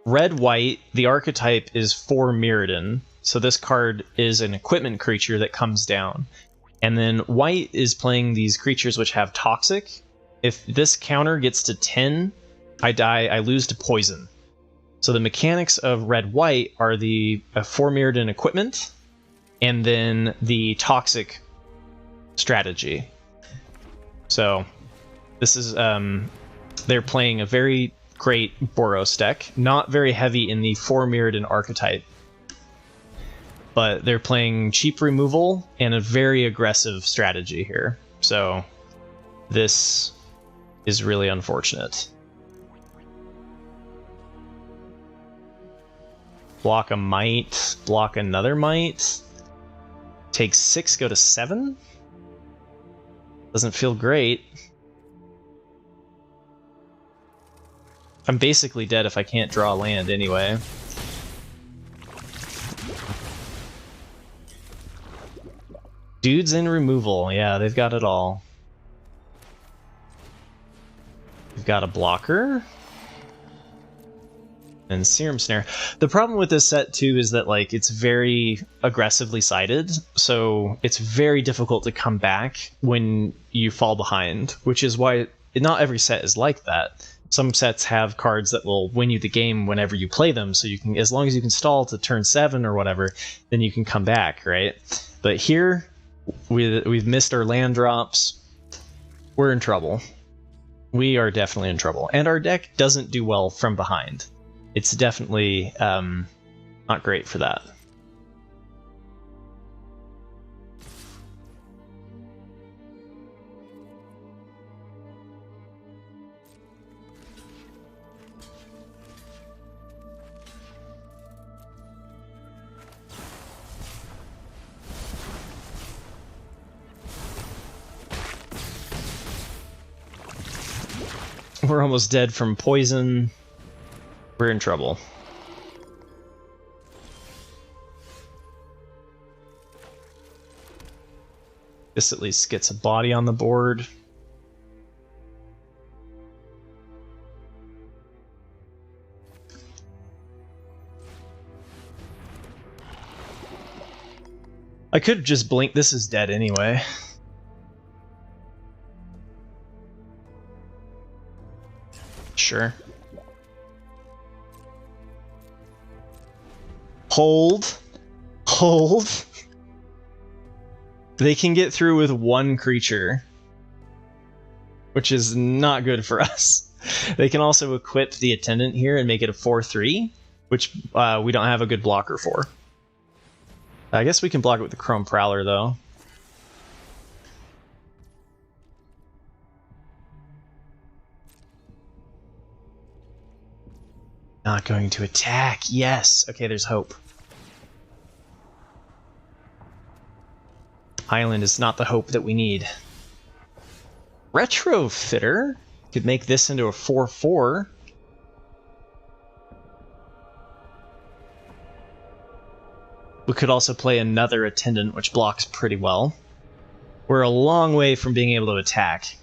red-white, the archetype is 4 Mirrodin. So this card is an equipment creature that comes down. And then white is playing these creatures which have toxic. If this counter gets to 10, I die, I lose to poison. So the mechanics of red-white are the 4 Mirrodin equipment, and then the toxic strategy. So this is, they're playing a very great Boros deck, not very heavy in the 4 Mirrodin archetype, but they're playing cheap removal and a very aggressive strategy here. So this is really unfortunate. Block a might, block another might. Take 6, go to 7. Doesn't feel great. I'm basically dead if I can't draw land anyway. Dudes in removal, yeah, they've got it all. We've got a blocker. And Serum Snare. The problem with this set too is that, like, it's very aggressively sided, so it's very difficult to come back when you fall behind, which is why not every set is like that. Some sets have cards that will win you the game whenever you play them, so you can, as long as you can stall to turn 7 or whatever, then you can come back, right? But here, we've missed our land drops. We're in trouble. We are definitely in trouble. And our deck doesn't do well from behind. It's definitely not great for that. We're almost dead from poison. We're in trouble. This at least gets a body on the board. I could just blink. This is dead anyway. Sure. Hold. Hold. They can get through with 1 creature, which is not good for us. They can also equip the Attendant here and make it a 4/3, which we don't have a good blocker for. I guess we can block it with the Chrome Prowler, though. Not going to attack. Yes. Okay, there's hope. Island is not the hope that we need. Retrofitter could make this into a 4/4. We could also play another Attendant, which blocks pretty well. We're a long way from being able to attack.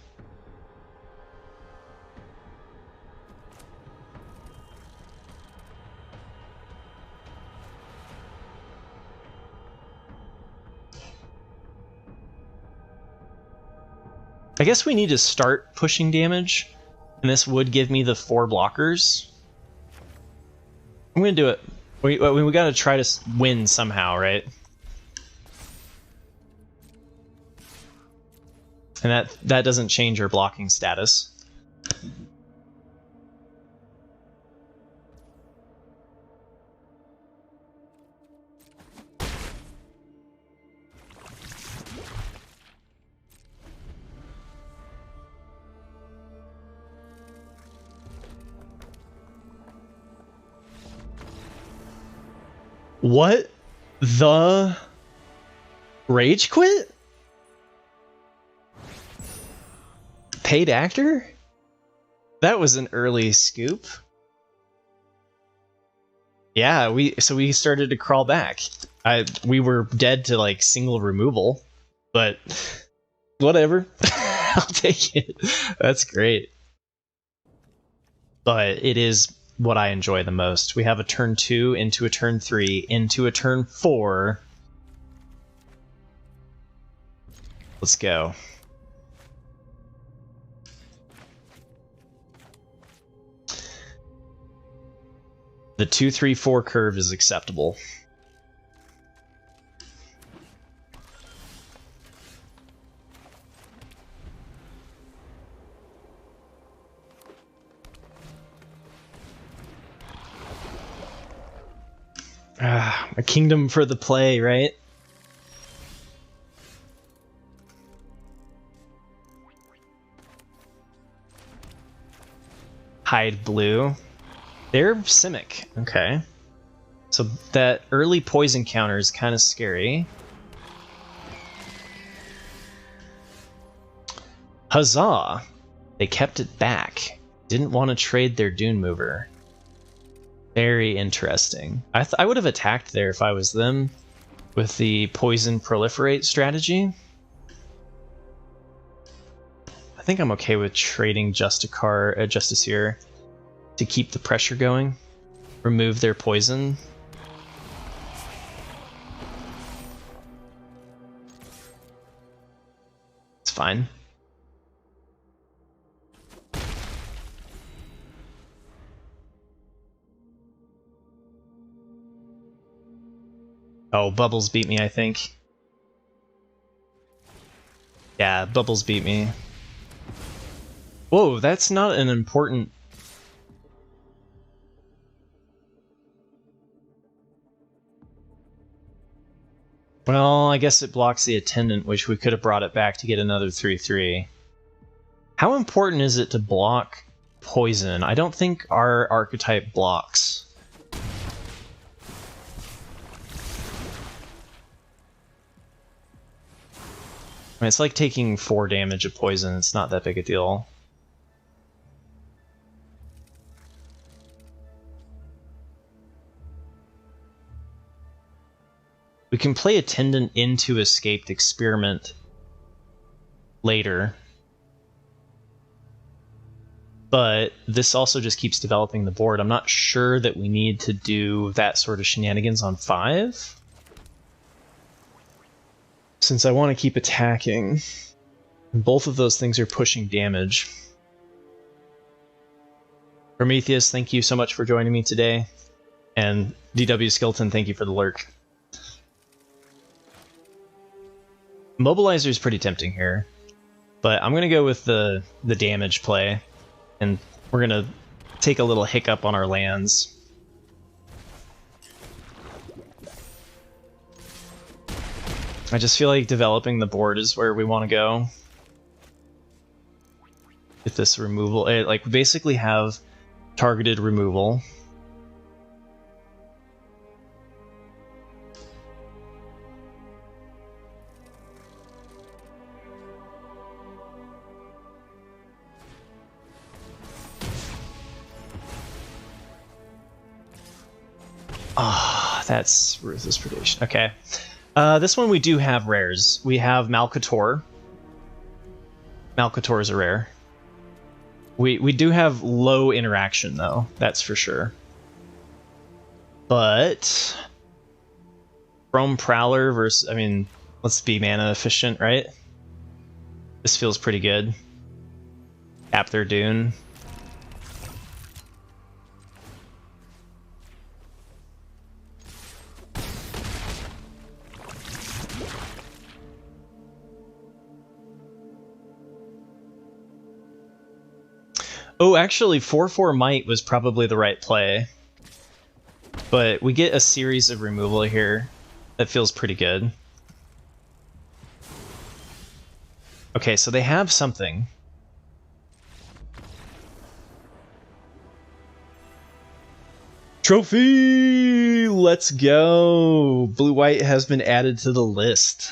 I guess we need to start pushing damage, and this would give me the 4 blockers. I'm gonna do it. We gotta try to win somehow, right? And that doesn't change our blocking status. What the rage quit? Paid actor? That was an early scoop. Yeah, we started to crawl back. We were dead to like single removal, but whatever. I'll take it. That's great. But it is what I enjoy the most. We have a turn 2 into a turn 3 into a turn 4. Let's go. The 2-3-4 curve is acceptable. A kingdom for the play, right? Hide blue. They're Simic. Okay. So that early poison counter is kind of scary. Huzzah! They kept it back. Didn't want to trade their Dune Mover. Very interesting. I would have attacked there if I was them with the poison proliferate strategy. I think I'm okay with trading Justiciar to keep the pressure going. Remove their poison. It's fine. Oh, Bubbles beat me, I think. Yeah, Bubbles beat me. Whoa, that's not an important... Well, I guess it blocks the Attendant, which we could have brought it back to get another 3-3. How important is it to block poison? I don't think our archetype blocks. I mean, it's like taking 4 damage of poison. It's not that big a deal. We can play Attendant into Escaped Experiment later. But this also just keeps developing the board. I'm not sure that we need to do that sort of shenanigans on 5. Since I want to keep attacking. Both of those things are pushing damage. Prometheus, thank you so much for joining me today. And DW Skeleton, thank you for the lurk. Mobilizer is pretty tempting here, but I'm going to go with the damage play, and we're going to take a little hiccup on our lands. I just feel like developing the board is where we want to go. With this removal, like we basically have targeted removal. Ah, that's Ruthless Predation. Okay. This one we do have rares. We have Malcator. Malcator is a rare. We do have low interaction though, that's for sure. But Chrome Prowler versus, I mean, let's be mana efficient, right? This feels pretty good. Tap their Dune. Oh, actually, 4/4 Might was probably the right play. But we get a series of removal here. That feels pretty good. Okay, so they have something. Trophy! Let's go! Blue-white has been added to the list.